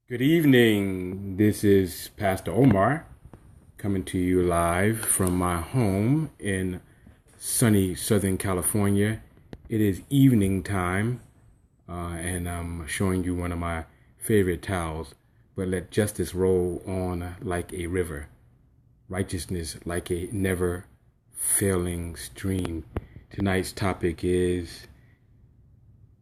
Good evening. This is Pastor Omar coming to you live from my home in sunny Southern California. It is evening time, and I'm showing you one of my favorite towels. But let justice roll on like a river, righteousness like a never failing stream. Tonight's topic is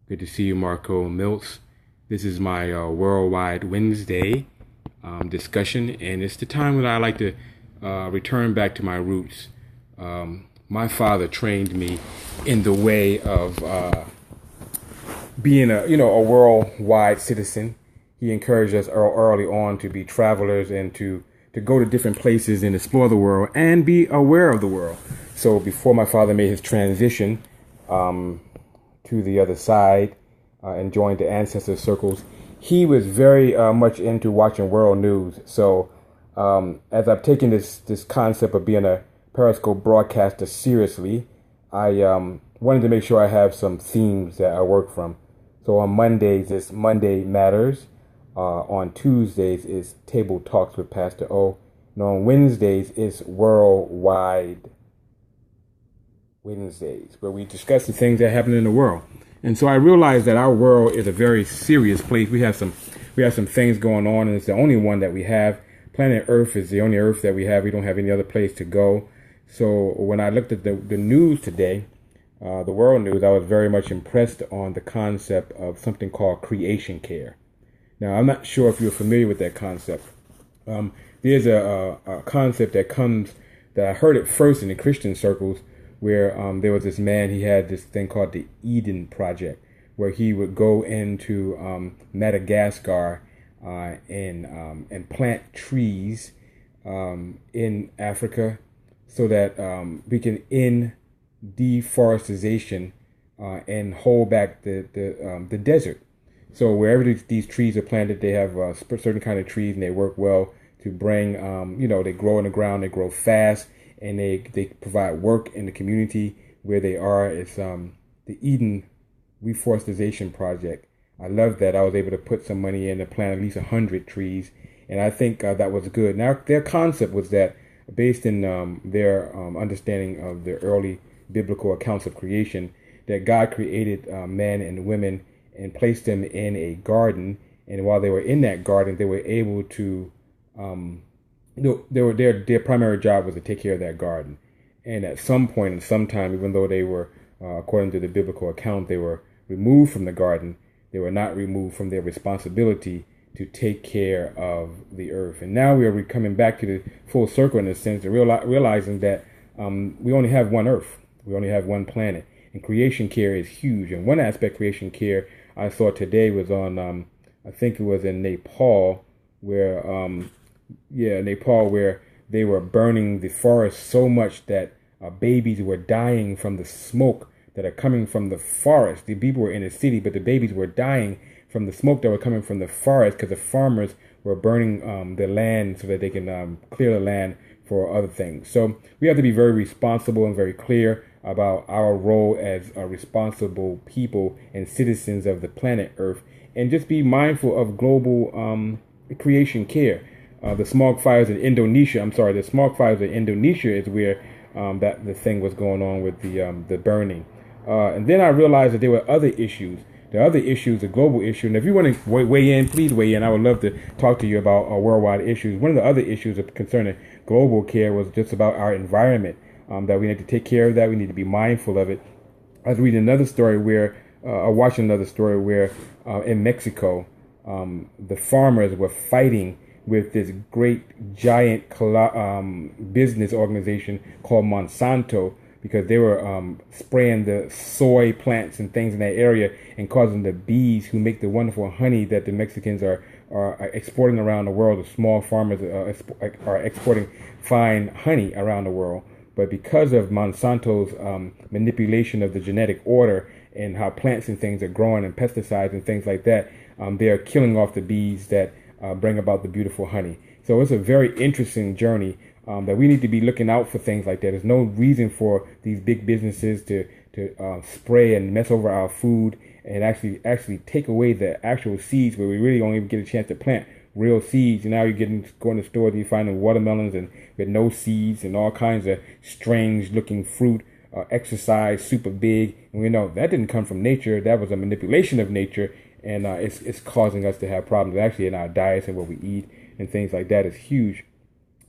good to see you, Marco Mills. This is my Worldwide Wednesday discussion, and it's the time when I like to return back to my roots. My father trained me in the way of being a worldwide citizen. He encouraged us early on to be travelers and to go to different places and explore the world and be aware of the world. So before my father made his transition to the other side and joined the ancestor circles, he was very much into watching world news. So as I've taken this concept of being a Periscope broadcaster seriously, I wanted to make sure I have some themes that I work from. So on Mondays, it's Monday Matters. On Tuesdays, it's Table Talks with Pastor O. And on Wednesdays, it's Worldwide Wednesdays, where we discuss the things that happen in the world. And so I realized that our world is a very serious place. We have some things going on, and it's the only one that we have. Planet Earth is the only Earth that we have. We don't have any other place to go. So when I looked at the news today, the world news, I was very much impressed on the concept of something called creation care. Now, I'm not sure if you're familiar with that concept. There's a concept that I heard it first in the Christian circles, where there was this man. He had this thing called the Eden Project, where he would go into Madagascar and plant trees in Africa, so that we can end deforestation and hold back the desert. So wherever these trees are planted, they have certain kind of trees, and they work well to bring, they grow in the ground, they grow fast, and they provide work in the community where they are. It's the Eden Reforestation Project. I love that I was able to put some money in to plant at least 100 trees, and I think that was good. Now, their concept was that, based in their understanding of the early biblical accounts of creation, that God created man and women and placed them in a garden, and while they were in that garden, they were able to their primary job was to take care of that garden. And at some point in some time, even though they were, according to the biblical account, they were removed from the garden, they were not removed from their responsibility to take care of the earth. And now we are coming back to the full circle, in a sense, of realizing that we only have one earth. We only have one planet. And creation care is huge. And one aspect of creation care I saw today was on, I think it was in Nepal, where where they were burning the forest so much that babies were dying from the smoke that are coming from the forest. The people were in the city, but the babies were dying from the smoke that were coming from the forest, because the farmers were burning the land so that they can clear the land for other things. So we have to be very responsible and very clear about our role as responsible people and citizens of the planet Earth, and just be mindful of global creation care. The smog fires in Indonesia. The smog fires in Indonesia is where that the thing was going on with the burning. And then I realized that there were other issues. The other issues, the global issue. And if you want to weigh in, please weigh in. I would love to talk to you about worldwide issues. One of the other issues concerning global care was just about our environment. That we need to take care of that. We need to be mindful of it. I was reading another story watching another story where in Mexico, the farmers were fighting with this great giant business organization called Monsanto, because they were spraying the soy plants and things in that area and causing the bees who make the wonderful honey that the Mexicans are exporting around the world. The small farmers are exporting fine honey around the world. But because of Monsanto's manipulation of the genetic order and how plants and things are growing, and pesticides and things like that, they're killing off the bees that bring about the beautiful honey. So it's a very interesting journey that we need to be looking out for things like that. There's no reason for these big businesses to spray and mess over our food and actually take away the actual seeds where we really only get a chance to plant real seeds. And now going to stores and you're finding watermelons and with no seeds and all kinds of strange looking fruit, exercise, super big. And we know that didn't come from nature. That was a manipulation of nature. And it's causing us to have problems actually in our diets and what we eat and things like that is huge.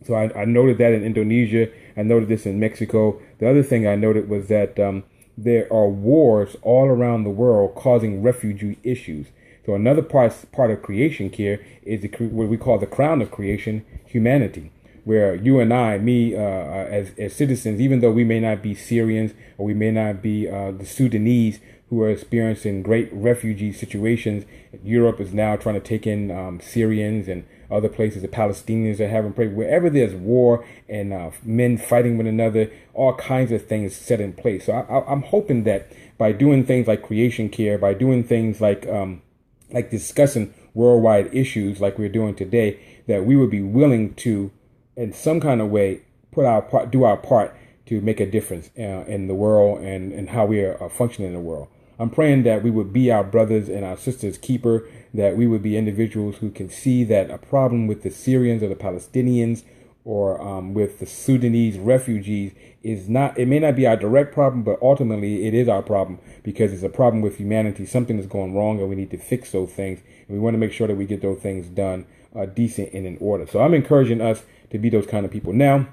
So I noted that in Indonesia. I noted this in Mexico. The other thing I noted was that there are wars all around the world causing refugee issues. So another part of creation care is what we call the crown of creation, humanity, where you and I, as citizens, even though we may not be Syrians or we may not be the Sudanese who are experiencing great refugee situations, Europe is now trying to take in Syrians and other places. The Palestinians are having wherever there's war and men fighting one another, all kinds of things set in place. So I'm hoping that by doing things like creation care, by doing things like discussing worldwide issues like we're doing today, that we would be willing to, in some kind of way, do our part to make a difference in the world and how we are functioning in the world. I'm praying that we would be our brothers and our sisters' keeper, that we would be individuals who can see that a problem with the Syrians or the Palestinians or with the Sudanese refugees it may not be our direct problem, but ultimately it is our problem because it's a problem with humanity. Something is going wrong and we need to fix those things. And we want to make sure that we get those things done decent and in order. So I'm encouraging us to be those kind of people. Now,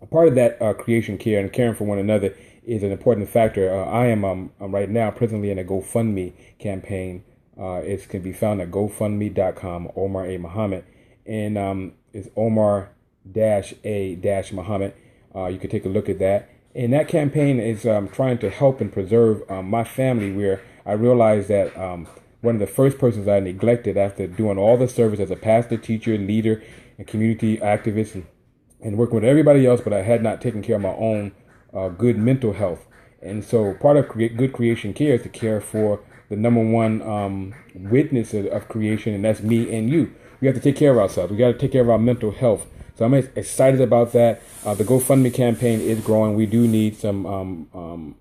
a part of that creation care and caring for one another is an important factor. I am right now presently in a GoFundMe campaign. It can be found at GoFundMe.com, Omar A. Muhammad, and it's Omar-A-Muhammad. You can take a look at that. And that campaign is trying to help and preserve my family, where I realized that one of the first persons I neglected after doing all the service as a pastor, teacher, leader, and community activist and working with everybody else, but I had not taken care of my own good mental health. And so part of good creation care is to care for the number one witness of creation, and that's me and you. We have to take care of ourselves. We got to take care of our mental health. So I'm excited about that. The GoFundMe campaign is growing. We do need some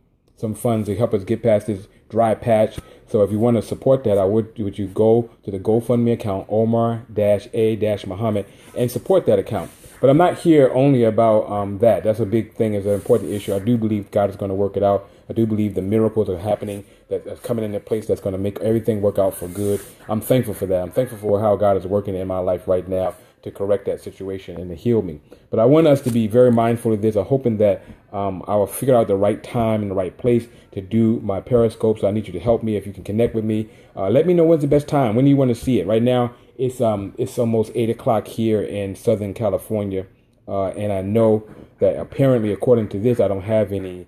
funds to help us get past this dry patch. So if you want to support that, would you go to the GoFundMe account, Omar-A-Muhammad, and support that account. But I'm not here only about that. That's a big thing. It's an important issue. I do believe God is going to work it out. I do believe the miracles are happening, that's coming into place, that's going to make everything work out for good. I'm thankful for that. I'm thankful for how God is working in my life right now to correct that situation and to heal me. But I want us to be very mindful of this. I'm hoping that I will figure out the right time and the right place to do my Periscope. So I need you to help me. If you can connect with me, let me know when's the best time. When do you want to see it? Right now, it's almost 8 o'clock here in Southern California. And I know that apparently, according to this, I don't have any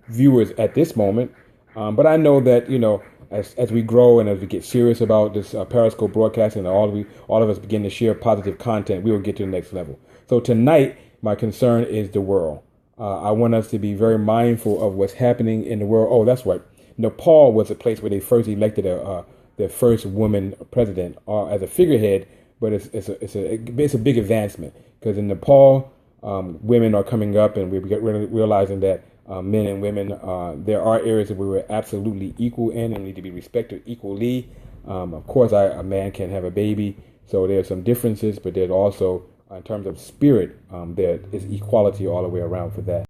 viewers at this moment. But I know that, as we grow and as we get serious about this Periscope broadcasting, and all of us begin to share positive content, we will get to the next level. So tonight, my concern is the world. I want us to be very mindful of what's happening in the world. Oh, that's right. Nepal was a place where they first elected their first woman president as a figurehead, but it's a big advancement because in Nepal, women are coming up, and we're realizing that men and women, there are areas where we're absolutely equal in and need to be respected equally. Of course, a man can have a baby, so there's some differences, but there's also, in terms of spirit, there is equality all the way around for that.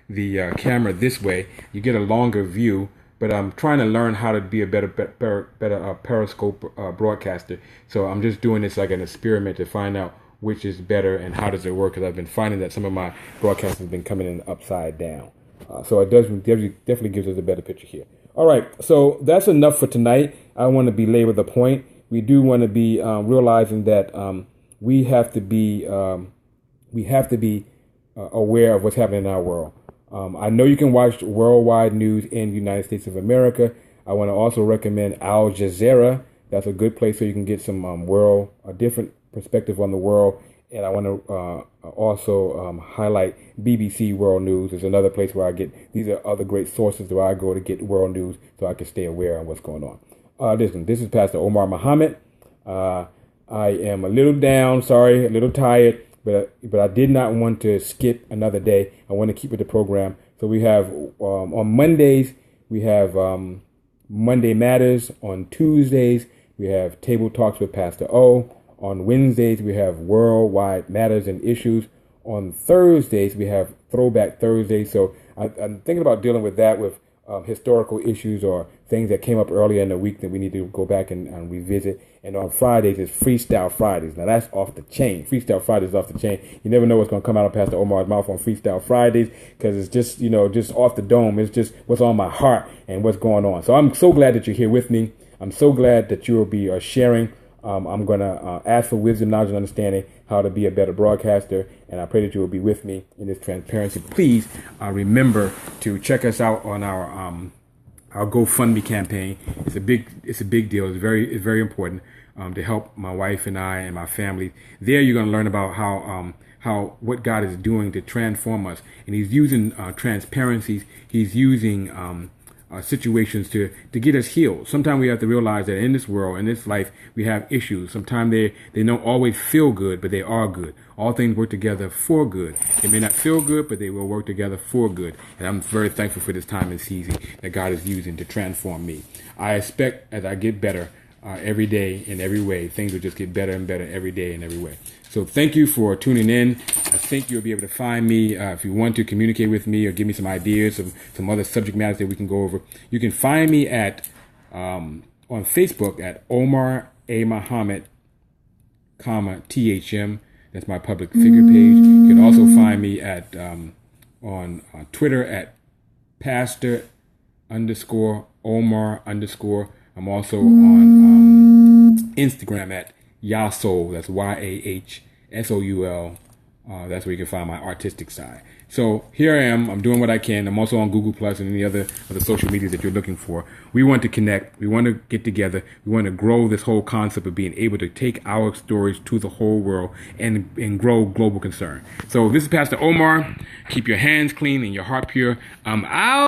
The camera this way, you get a longer view, but I'm trying to learn how to be a better Periscope broadcaster. So I'm just doing this like an experiment to find out which is better and how does it work, because I've been finding that some of my broadcasts have been coming in upside down. So it definitely gives us a better picture here. All right, so that's enough for tonight. I want to belabor the point. We do want to be realizing that we have to be we have to be aware of what's happening in our world. I know you can watch worldwide news in the United States of America. I want to also recommend Al Jazeera. That's a good place so you can get some a different perspective on the world. And I want to also highlight BBC World News. It's another place where these are other great sources where I go to get world news so I can stay aware of what's going on. Listen, this is Pastor Omar Muhammad. I am a little down, sorry, a little tired, but I did not want to skip another day. I want to keep with the program. So we have, on Mondays, we have Monday Matters. On Tuesdays, we have Table Talks with Pastor O. On Wednesdays, we have Worldwide Matters and Issues. On Thursdays, we have Throwback Thursday. So I'm thinking about dealing with that, with historical issues or things that came up earlier in the week that we need to go back and revisit. And on Fridays, it's Freestyle Fridays. Now, that's off the chain. Freestyle Fridays is off the chain. You never know what's going to come out of Pastor Omar's mouth on Freestyle Fridays because it's just, just off the dome. It's just what's on my heart and what's going on. So I'm so glad that you're here with me. I'm so glad that you will be sharing. I'm going to ask for wisdom, knowledge, and understanding how to be a better broadcaster. And I pray that you will be with me in this transparency. Please remember to check us out on our GoFundMe campaign. It's a big deal. It's very important to help my wife and I and my family. There, you're going to learn about how what God is doing to transform us, and He's using transparencies. He's using situations to get us healed. Sometimes we have to realize that in this world, in this life, we have issues. Sometimes they don't always feel good, but they are good. All things work together for good. They may not feel good, but they will work together for good. And I'm very thankful for this time and season that God is using to transform me. I expect as I get better every day in every way, things will just get better and better every day in every way. So thank you for tuning in. I think you'll be able to find me if you want to communicate with me or give me some ideas of some other subject matters that we can go over. You can find me at on Facebook at Omar A. Muhammad, THM. That's my public figure page. You can also find me at on Twitter at Pastor _Omar _. I'm also on Instagram at Yahsoul. That's YAHSOUL. That's where you can find my artistic side. So here I am. I'm doing what I can. I'm also on Google Plus and any other social medias that you're looking for. We want to connect. We want to get together. We want to grow this whole concept of being able to take our stories to the whole world and grow global concern. So this is Pastor Omar. Keep your hands clean and your heart pure. I'm out.